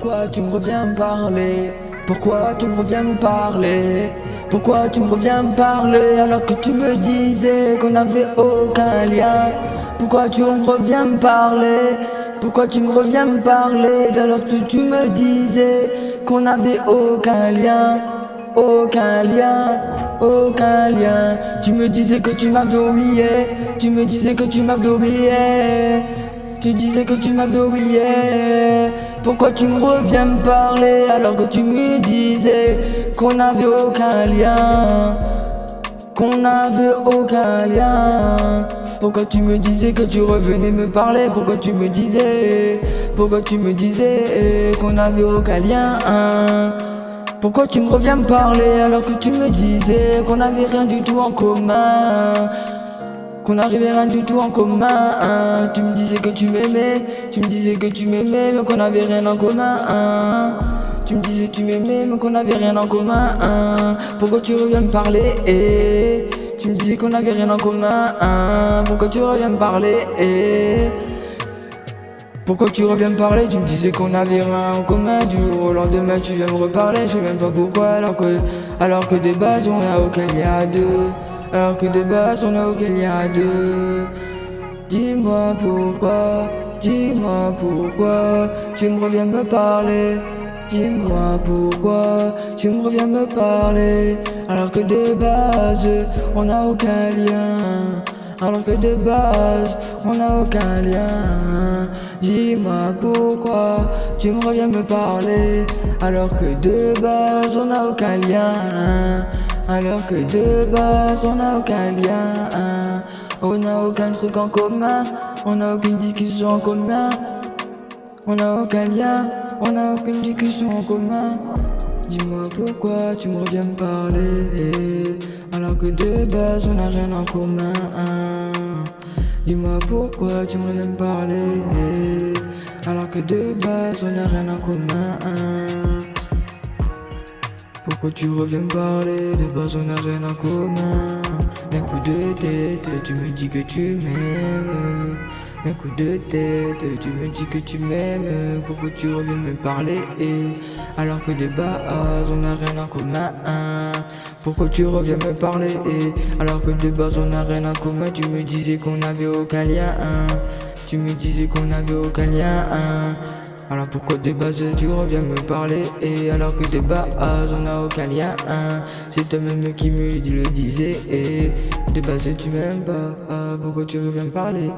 Pourquoi tu me reviens me parler? Pourquoi tu me reviens me parler? Pourquoi tu me reviens me parler alors que tu me disais qu'on n'avait aucun lien? Pourquoi tu me reviens me parler? Pourquoi tu me reviens me parler alors que tu me disais qu'on n'avait aucun lien? Aucun lien, aucun lien. Tu me disais que tu m'avais oublié. Tu me disais que tu m'avais oublié. Tu disais que tu m'avais oublié. Pourquoi tu me reviens me parler alors que tu me disais qu'on n'avait aucun lien? Qu'on n'avait aucun lien. Pourquoi tu me disais que tu revenais me parler? Pourquoi tu me disais qu'on n'avait aucun lien? Pourquoi tu me reviens me parler alors que tu me disais qu'on n'avait rien du tout en commun? Qu'on n'arrivait rien du tout en commun. Tu me disais que tu m'aimais, mais qu'on n'avait rien en commun. Tu me disais que tu m'aimais, mais qu'on n'avait rien en commun. Pourquoi tu reviens me parler? Tu me disais qu'on n'avait rien en commun. Pourquoi tu reviens me parler? Pourquoi tu reviens me parler? Tu me disais qu'on n'avait rien en commun. Du jour au lendemain tu viens me reparler. Je sais même pas pourquoi alors que de base on n'a aucun lien à deux. Alors que de base on n'a aucun lien à deux. Dis-moi pourquoi tu me reviens me parler. Dis-moi pourquoi tu me reviens me parler alors que de base on n'a aucun lien. Alors que de base on n'a aucun lien. Dis-moi pourquoi tu me reviens me parler alors que de base on n'a aucun lien. Alors que de base on n'a aucun lien. On n'a aucun truc en commun. On n'a aucune discussion en commun. On n'a aucun lien. On n'a aucune discussion en commun. Dis-moi pourquoi tu me reviens me parler alors que de base on n'a rien en commun. Dis-moi pourquoi tu me reviens me parler alors que de base on n'a rien en commun. Pourquoi tu reviens me parler? De base on n'a rien en commun. D'un coup de tête, tu me dis que tu m'aimes. D'un coup de tête, tu me dis que tu m'aimes. Pourquoi tu reviens me parler alors que de base on n'a rien en commun? Pourquoi tu reviens me parler alors que de base on n'a rien en commun? Tu me disais qu'on n'avait aucun lien. Tu me disais qu'on n'avait aucun lien. Alors pourquoi de base tu reviens me parler alors que de base on n'a aucun lien? C'est toi-même qui me le disais de base tu m'aimes pas. Pourquoi tu reviens me parler